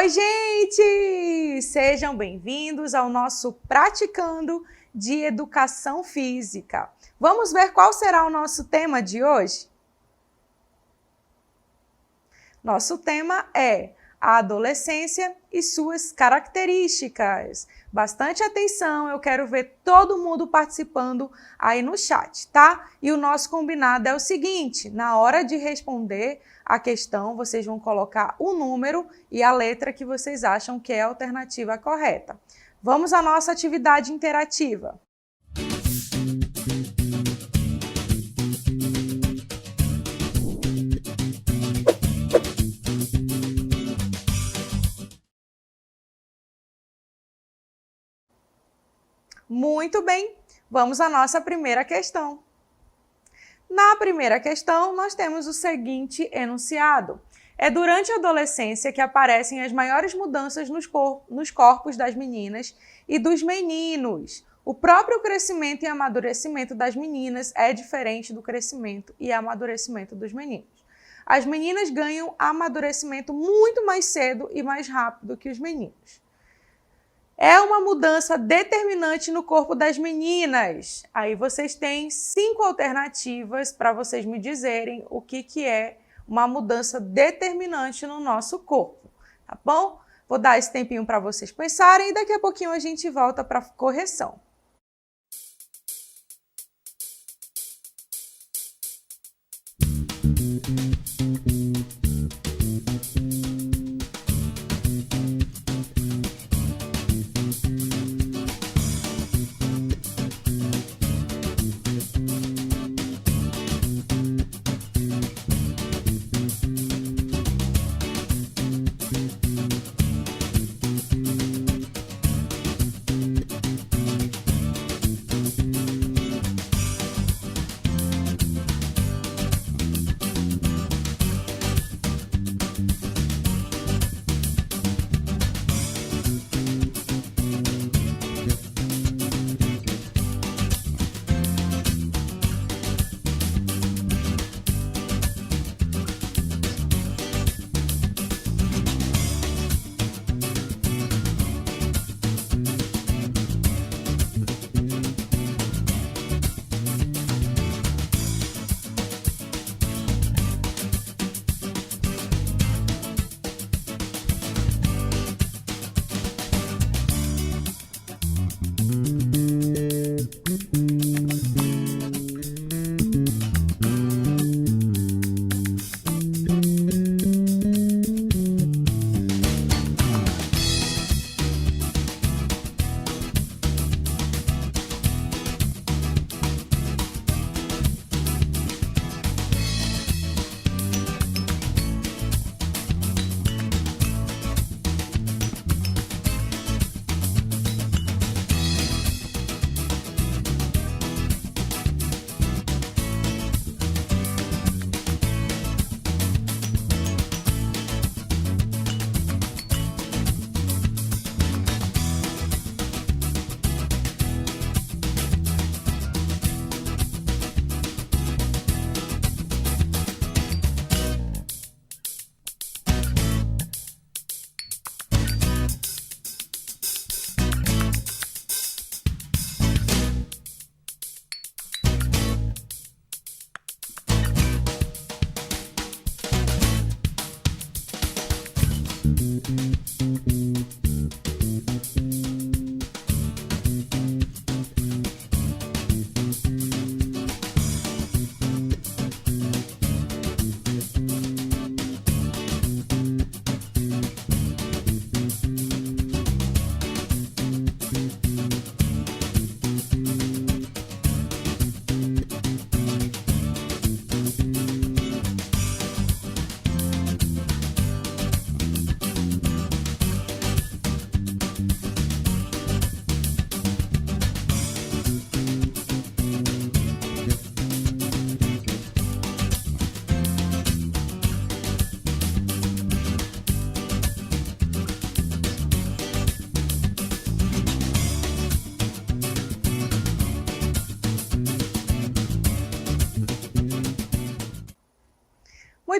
Oi, gente! Sejam bem-vindos ao nosso Praticando de Educação Física. Vamos ver qual será o nosso tema de hoje? Nosso tema é a adolescência e suas características. Bastante atenção, eu quero ver todo mundo participando aí no chat, tá? E o nosso combinado é o seguinte, na hora de responder a questão, vocês vão colocar o número e a letra que vocês acham que é a alternativa correta. Vamos à nossa atividade interativa. Muito bem, vamos à nossa primeira questão. Na primeira questão, nós temos o seguinte enunciado. É durante a adolescência que aparecem as maiores mudanças nos corpos das meninas e dos meninos. O próprio crescimento e amadurecimento das meninas é diferente do crescimento e amadurecimento dos meninos. As meninas ganham amadurecimento muito mais cedo e mais rápido que os meninos. É uma mudança determinante no corpo das meninas. Aí vocês têm 5 alternativas para vocês me dizerem o que é uma mudança determinante no nosso corpo, tá bom? Vou dar esse tempinho para vocês pensarem e daqui a pouquinho a gente volta para a correção.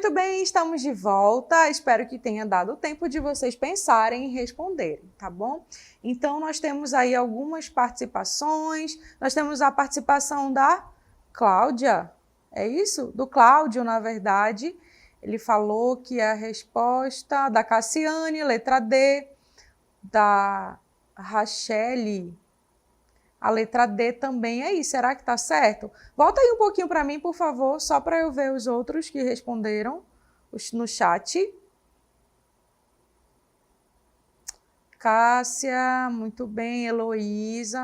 Muito bem, estamos de volta. Espero que tenha dado tempo de vocês pensarem e responderem, tá bom? Então, nós temos aí algumas participações. Nós temos a participação da Cláudia, é isso? Do Cláudio, na verdade. Ele falou que a resposta da Cassiane, letra D, da Rachele, a letra D também é isso. Será que tá certo? Volta aí um pouquinho para mim, por favor, só para eu ver os outros que responderam no chat. Cássia, muito bem. Heloísa,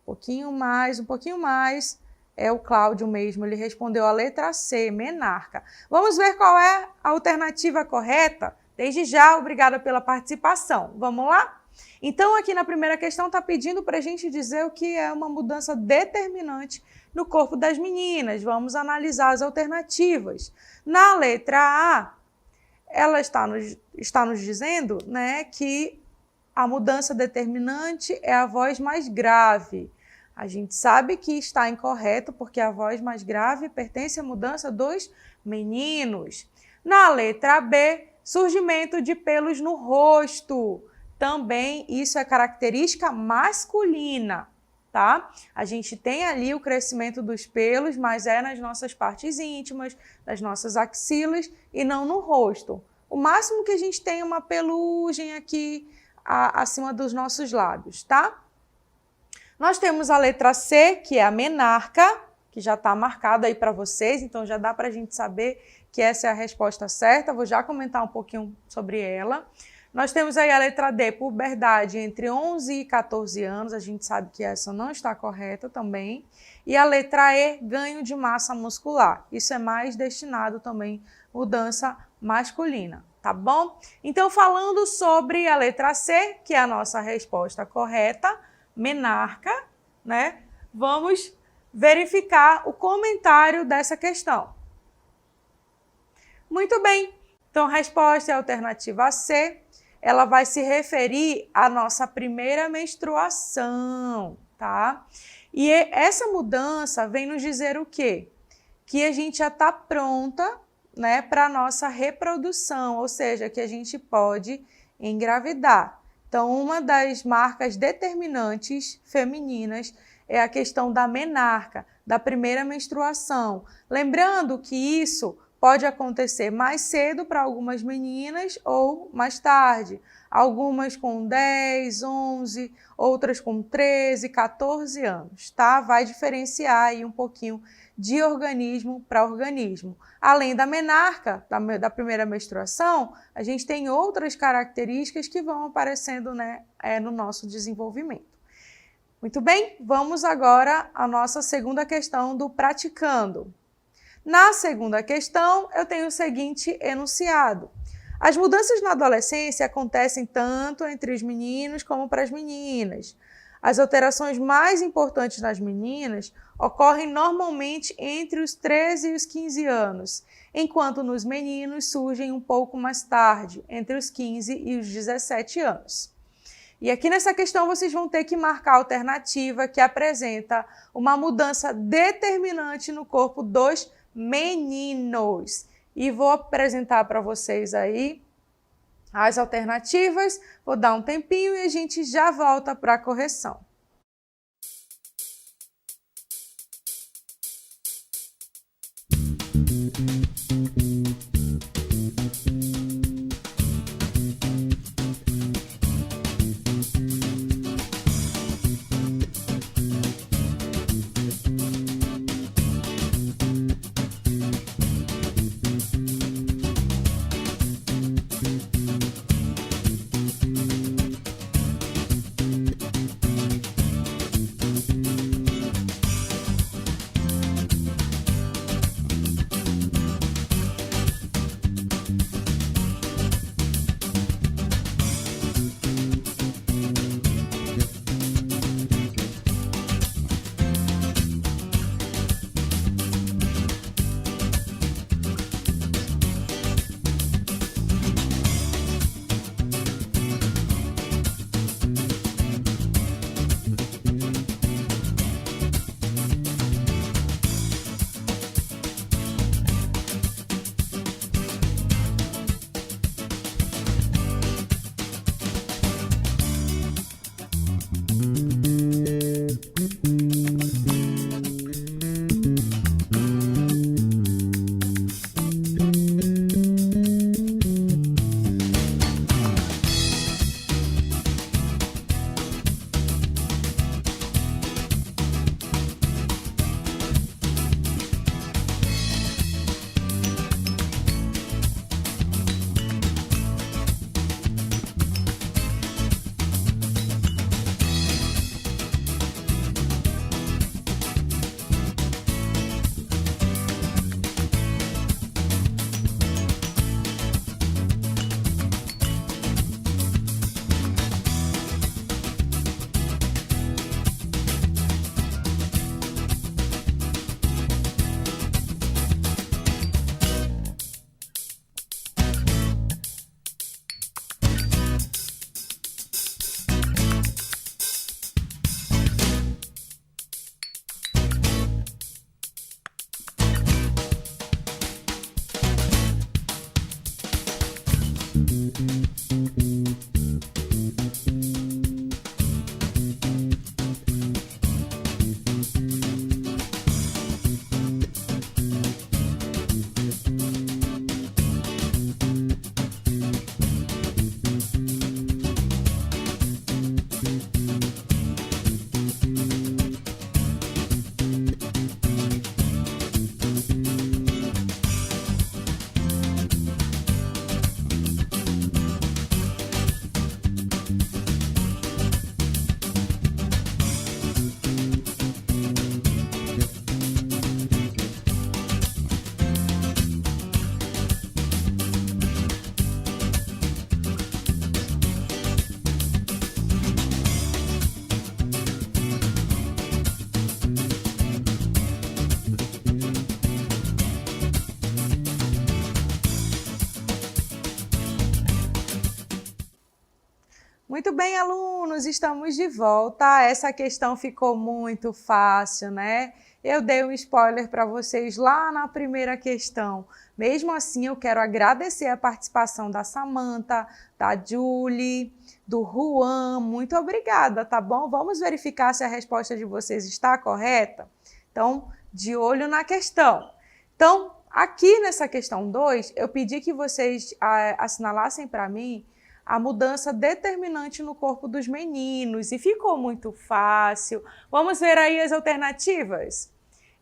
um pouquinho mais. É o Cláudio mesmo, ele respondeu a letra C, menarca. Vamos ver qual é a alternativa correta? Desde já, obrigada pela participação. Vamos lá? Então, aqui na primeira questão está pedindo para a gente dizer o que é uma mudança determinante no corpo das meninas. Vamos analisar as alternativas. Na letra A, ela está nos dizendo, né, que a mudança determinante é a voz mais grave. A gente sabe que está incorreto, porque a voz mais grave pertence à mudança dos meninos. Na letra B, surgimento de pelos no rosto. Também isso é característica masculina, tá? A gente tem ali o crescimento dos pelos, mas é nas nossas partes íntimas, nas nossas axilas e não no rosto. O máximo que a gente tem é uma pelugem aqui acima dos nossos lábios, tá? Nós temos a letra C, que é a menarca, que já está marcada aí para vocês, então já dá para a gente saber que essa é a resposta certa. Vou já comentar um pouquinho sobre ela. Nós temos aí a letra D, puberdade entre 11 e 14 anos, a gente sabe que essa não está correta também. E a letra E, ganho de massa muscular. Isso é mais destinado também à mudança masculina, tá bom? Então, falando sobre a letra C, que é a nossa resposta correta, menarca, né? Vamos verificar o comentário dessa questão. Muito bem, então a resposta é a alternativa C. Ela vai se referir à nossa primeira menstruação, tá? E essa mudança vem nos dizer o quê? Que a gente já está pronta, né, para a nossa reprodução, ou seja, que a gente pode engravidar. Então, uma das marcas determinantes femininas é a questão da menarca, da primeira menstruação. Lembrando que isso pode acontecer mais cedo para algumas meninas ou mais tarde. Algumas com 10, 11, outras com 13, 14 anos, tá? Vai diferenciar aí um pouquinho de organismo para organismo. Além da menarca, da primeira menstruação, a gente tem outras características que vão aparecendo, né, no nosso desenvolvimento. Muito bem, vamos agora à nossa segunda questão do praticando. Na segunda questão, eu tenho o seguinte enunciado. As mudanças na adolescência acontecem tanto entre os meninos como para as meninas. As alterações mais importantes nas meninas ocorrem normalmente entre os 13 e os 15 anos, enquanto nos meninos surgem um pouco mais tarde, entre os 15 e os 17 anos. E aqui nessa questão vocês vão ter que marcar a alternativa que apresenta uma mudança determinante no corpo dos meninos. E vou apresentar para vocês aí as alternativas, vou dar um tempinho e a gente já volta para a correção. Muito bem, alunos, estamos de volta. Essa questão ficou muito fácil, né? Eu dei um spoiler para vocês lá na primeira questão. Mesmo assim, eu quero agradecer a participação da Samantha, da Julie, do Juan. Muito obrigada, tá bom? Vamos verificar se a resposta de vocês está correta? Então, de olho na questão. Então, aqui nessa questão 2, eu pedi que vocês assinalassem para mim a mudança determinante no corpo dos meninos, e ficou muito fácil. Vamos ver aí as alternativas?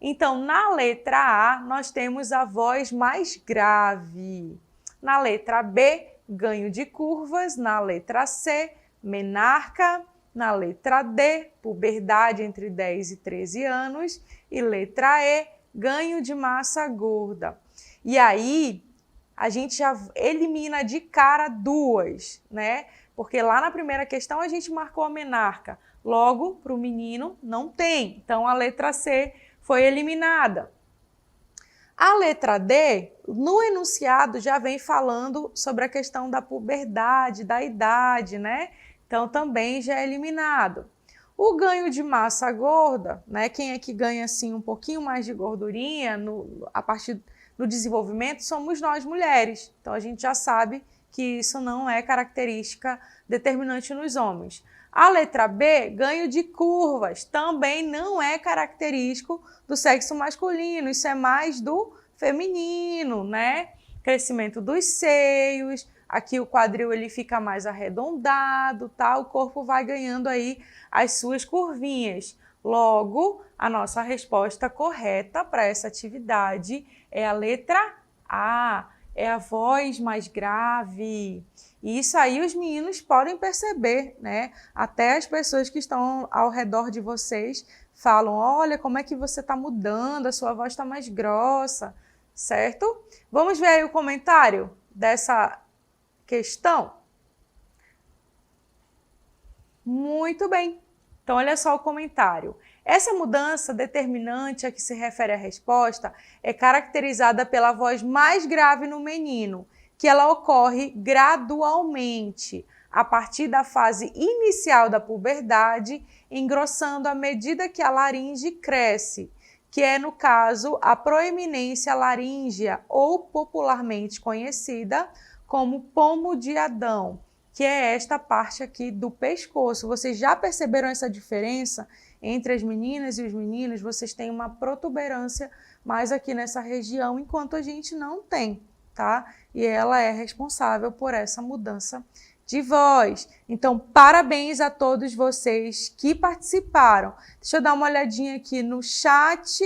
Então, na letra A, nós temos a voz mais grave. Na letra B, ganho de curvas. Na letra C, menarca. Na letra D, puberdade entre 10 e 13 anos. E letra E, ganho de massa gorda. E aí, a gente já elimina de cara duas, né? Porque lá na primeira questão a gente marcou a menarca. Logo, para o menino, não tem. Então, a letra C foi eliminada. A letra D, no enunciado, já vem falando sobre a questão da puberdade, da idade, né? Então, também já é eliminado. O ganho de massa gorda, né? Quem é que ganha, assim, um pouquinho mais de gordurinha a partir do desenvolvimento somos nós mulheres. Então, a gente já sabe que isso não é característica determinante nos homens. A letra B, ganho de curvas, também não é característico do sexo masculino, isso é mais do feminino, né? Crescimento dos seios, aqui o quadril ele fica mais arredondado, tá? O corpo vai ganhando aí as suas curvinhas. Logo, a nossa resposta correta para essa atividade é a letra A, é a voz mais grave. E isso aí os meninos podem perceber, né? Até as pessoas que estão ao redor de vocês falam, olha como é que você está mudando, a sua voz está mais grossa, certo? Vamos ver aí o comentário dessa questão? Muito bem. Então, olha só o comentário. Essa mudança determinante a que se refere a resposta é caracterizada pela voz mais grave no menino, que ela ocorre gradualmente, a partir da fase inicial da puberdade, engrossando à medida que a laringe cresce, que é, no caso, a proeminência laríngea, ou popularmente conhecida como pomo de Adão, que é esta parte aqui do pescoço. Vocês já perceberam essa diferença entre as meninas e os meninos? Vocês têm uma protuberância mais aqui nessa região, enquanto a gente não tem, tá? E ela é responsável por essa mudança de voz. Então, parabéns a todos vocês que participaram. Deixa eu dar uma olhadinha aqui no chat.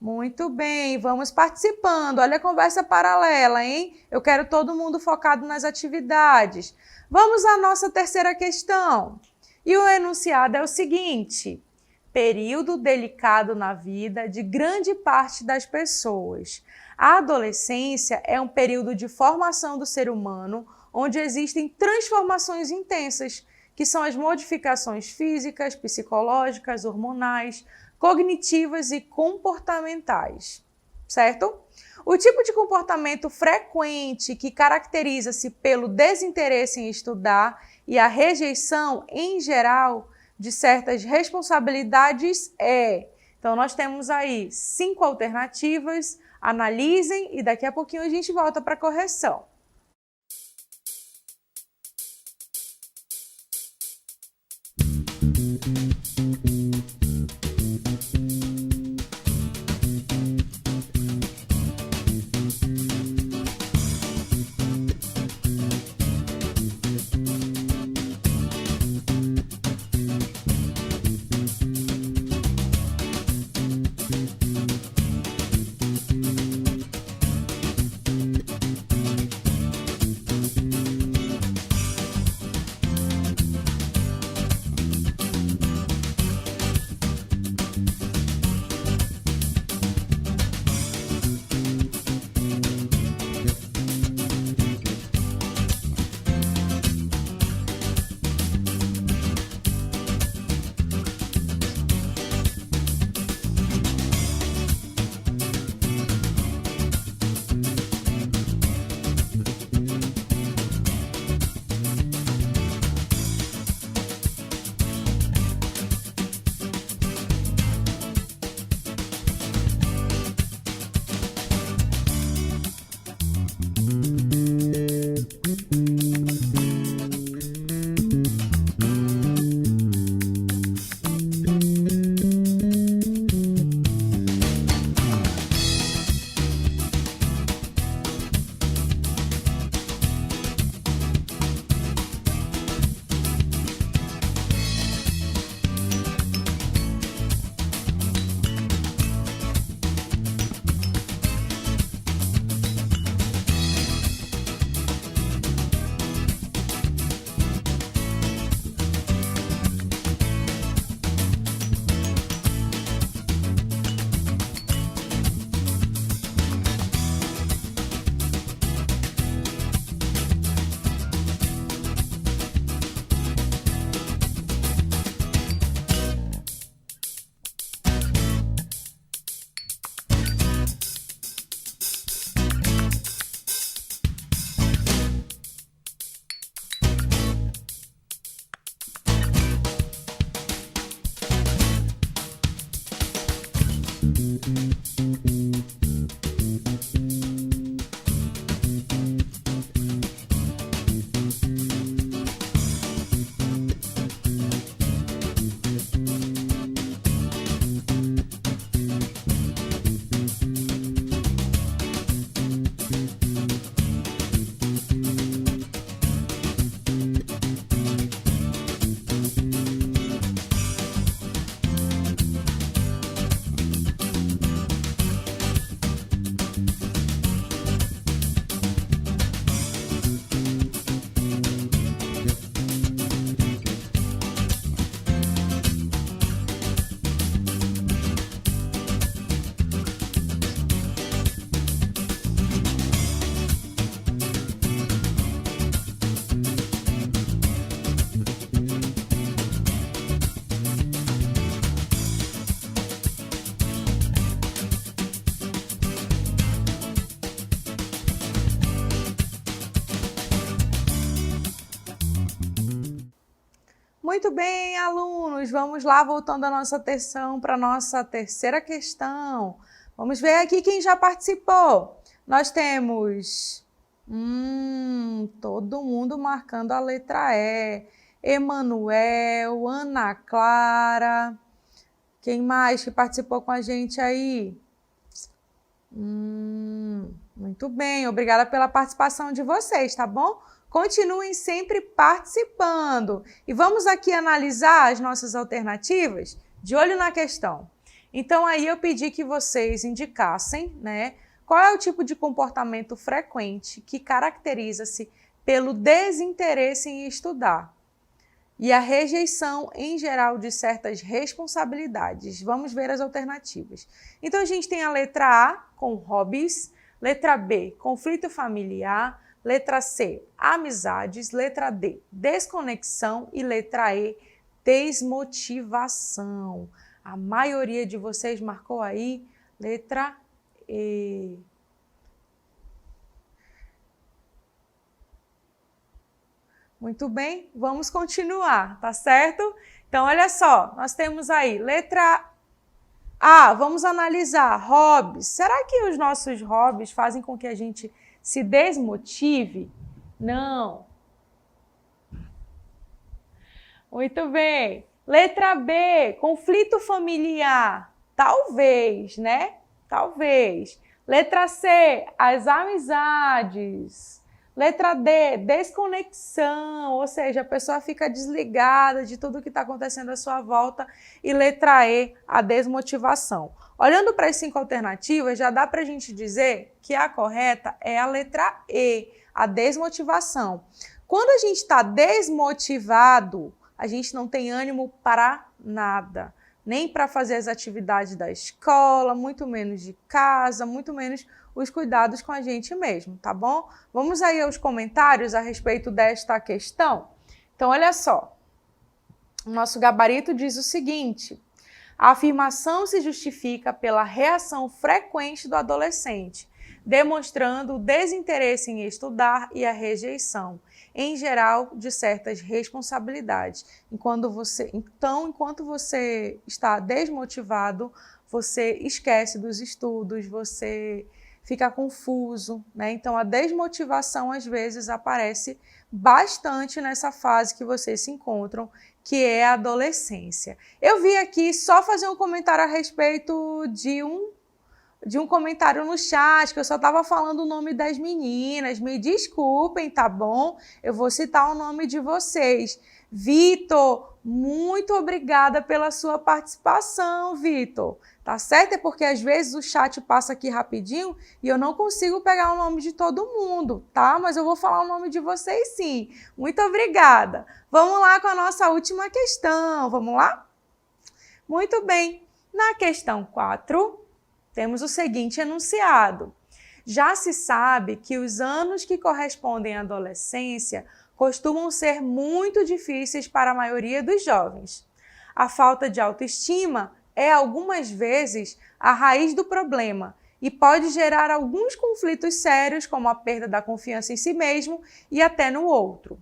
Muito bem, vamos participando. Olha a conversa paralela, hein? Eu quero todo mundo focado nas atividades. Vamos à nossa terceira questão. E o enunciado é o seguinte: período delicado na vida de grande parte das pessoas. A adolescência é um período de formação do ser humano, onde existem transformações intensas, que são as modificações físicas, psicológicas, hormonais, cognitivas e comportamentais, certo? O tipo de comportamento frequente que caracteriza-se pelo desinteresse em estudar e a rejeição, em geral, de certas responsabilidades é... Então, nós temos aí 5 alternativas, analisem e daqui a pouquinho a gente volta para a correção. Muito bem, alunos, vamos lá, voltando a nossa atenção para a nossa terceira questão. Vamos ver aqui quem já participou. Nós temos, todo mundo marcando a letra E. Emanuel, Ana Clara, quem mais que participou com a gente aí? Muito bem, obrigada pela participação de vocês, tá bom? Continuem sempre participando. E vamos aqui analisar as nossas alternativas de olho na questão. Então, aí eu pedi que vocês indicassem, né, qual é o tipo de comportamento frequente que caracteriza-se pelo desinteresse em estudar e a rejeição em geral de certas responsabilidades. Vamos ver as alternativas. Então, a gente tem a letra A, com hobbies, letra B, conflito familiar, letra C, amizades, letra D, desconexão e letra E, desmotivação. A maioria de vocês marcou aí letra E. Muito bem, vamos continuar, tá certo? Então, olha só, nós temos aí letra A, vamos analisar hobbies. Será que os nossos hobbies fazem com que a gente se desmotive? Não. Muito bem. Letra B, conflito familiar. Talvez, né? Talvez. Letra C, as amizades. Letra D, desconexão, ou seja, a pessoa fica desligada de tudo que está acontecendo à sua volta. E letra E, a desmotivação. Olhando para as 5 alternativas, já dá para a gente dizer que a correta é a letra E, a desmotivação. Quando a gente está desmotivado, a gente não tem ânimo para nada. Nem para fazer as atividades da escola, muito menos de casa, muito menos os cuidados com a gente mesmo, tá bom? Vamos aí aos comentários a respeito desta questão. Então, olha só. O nosso gabarito diz o seguinte: a afirmação se justifica pela reação frequente do adolescente, demonstrando o desinteresse em estudar e a rejeição, em geral, de certas responsabilidades. Enquanto você está desmotivado, você esquece dos estudos, você fica confuso, né? Então, a desmotivação, às vezes, aparece bastante nessa fase que vocês se encontram, que é a adolescência. Eu vi aqui só fazer um comentário a respeito de um comentário no chat, que eu só estava falando o nome das meninas. Me desculpem, tá bom? Eu vou citar o nome de vocês. Vitor, muito obrigada pela sua participação, Vitor. Tá certo? É porque às vezes o chat passa aqui rapidinho e eu não consigo pegar o nome de todo mundo, tá? Mas eu vou falar o nome de vocês sim. Muito obrigada. Vamos lá com a nossa última questão. Vamos lá? Muito bem. Na questão 4, temos o seguinte enunciado. Já se sabe que os anos que correspondem à adolescência costumam ser muito difíceis para a maioria dos jovens. A falta de autoestima é algumas vezes a raiz do problema e pode gerar alguns conflitos sérios, como a perda da confiança em si mesmo e até no outro.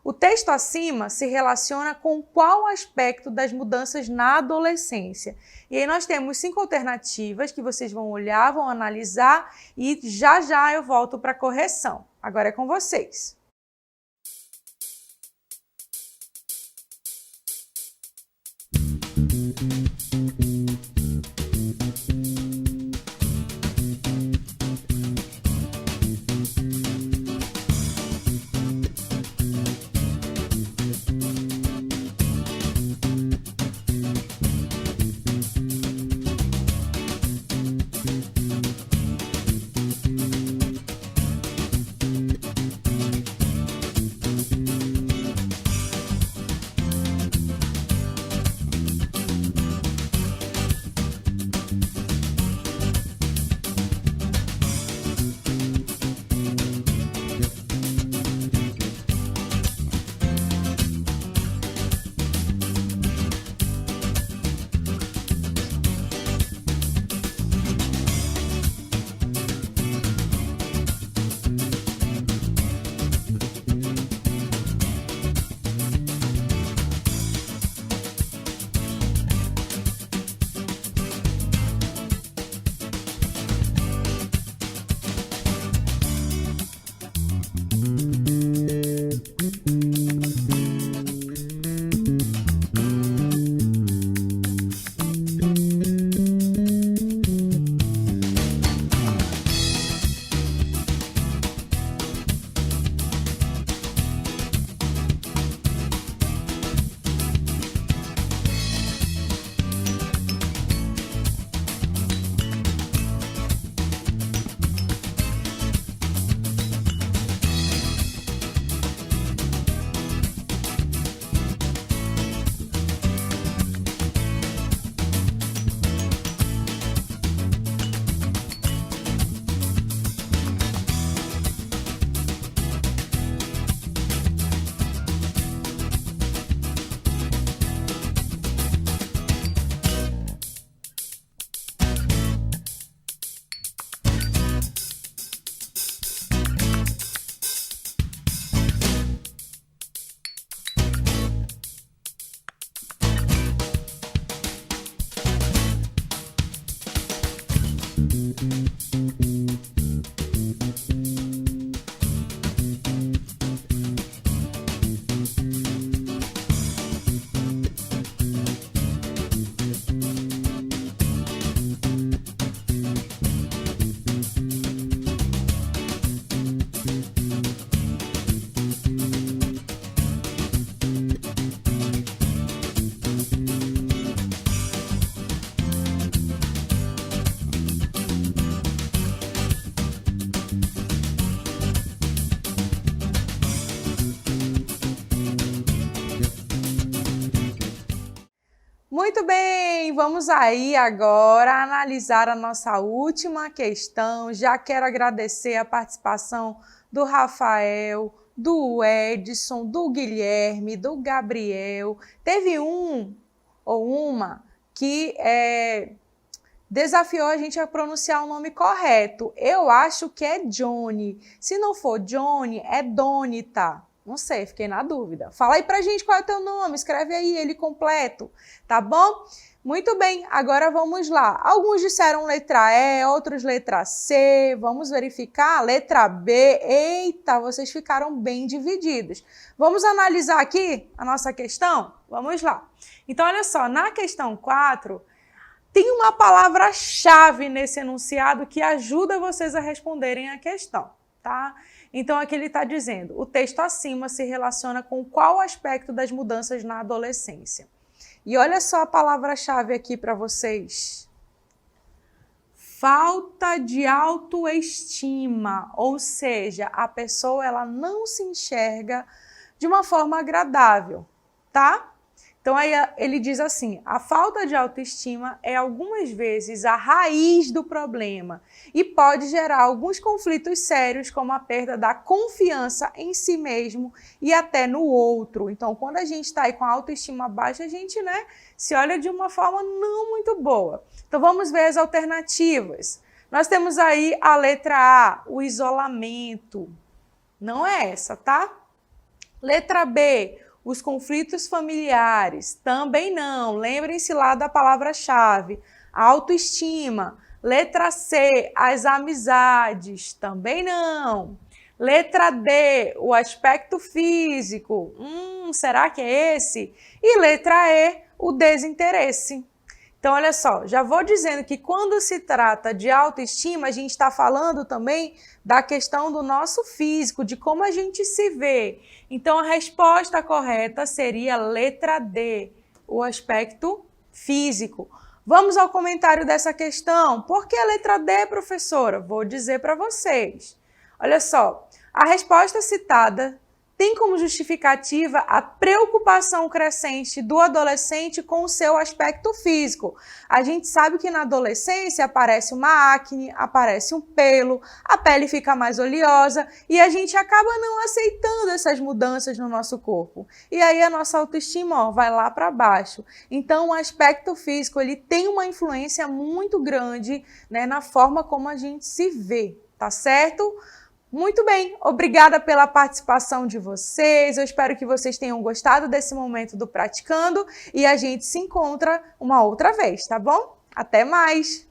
O texto acima se relaciona com qual aspecto das mudanças na adolescência? E aí nós temos 5 alternativas que vocês vão olhar, vão analisar e já já eu volto para a correção. Agora é com vocês. Muito bem, vamos aí agora analisar a nossa última questão. Já quero agradecer a participação do Rafael, do Edson, do Guilherme, do Gabriel. Teve um ou uma que desafiou a gente a pronunciar o nome correto. Eu acho que é Johnny. Se não for Johnny, é Donita. Não sei, fiquei na dúvida. Fala aí pra gente qual é o teu nome, escreve aí ele completo, tá bom? Muito bem, agora vamos lá. Alguns disseram letra E, outros letra C. Vamos verificar? Letra B. Eita, vocês ficaram bem divididos. Vamos analisar aqui a nossa questão? Vamos lá. Então, olha só, na questão 4, tem uma palavra-chave nesse enunciado que ajuda vocês a responderem a questão, tá? Então, aqui ele está dizendo, o texto acima se relaciona com qual aspecto das mudanças na adolescência? E olha só a palavra-chave aqui para vocês. Falta de autoestima, ou seja, a pessoa ela não se enxerga de uma forma agradável, tá? Então, aí ele diz assim, a falta de autoestima é algumas vezes a raiz do problema e pode gerar alguns conflitos sérios, como a perda da confiança em si mesmo e até no outro. Então, quando a gente está aí com a autoestima baixa, a gente, se olha de uma forma não muito boa. Então, vamos ver as alternativas. Nós temos aí a letra A, o isolamento. Não é essa, tá? Letra B, os conflitos familiares, também não. Lembrem-se lá da palavra-chave. Autoestima. Letra C, as amizades, também não. Letra D, o aspecto físico. Será que é esse? E letra E, o desinteresse. Então, olha só, já vou dizendo que quando se trata de autoestima, a gente está falando também da questão do nosso físico, de como a gente se vê. Então, a resposta correta seria letra D, o aspecto físico. Vamos ao comentário dessa questão. Por que a letra D, professora? Vou dizer para vocês. Olha só, a resposta citada tem como justificativa a preocupação crescente do adolescente com o seu aspecto físico. A gente sabe que na adolescência aparece uma acne, aparece um pelo, a pele fica mais oleosa e a gente acaba não aceitando essas mudanças no nosso corpo. E aí a nossa autoestima vai lá para baixo. Então o aspecto físico ele tem uma influência muito grande, na forma como a gente se vê, tá certo? Muito bem, obrigada pela participação de vocês, eu espero que vocês tenham gostado desse momento do Praticando e a gente se encontra uma outra vez, tá bom? Até mais!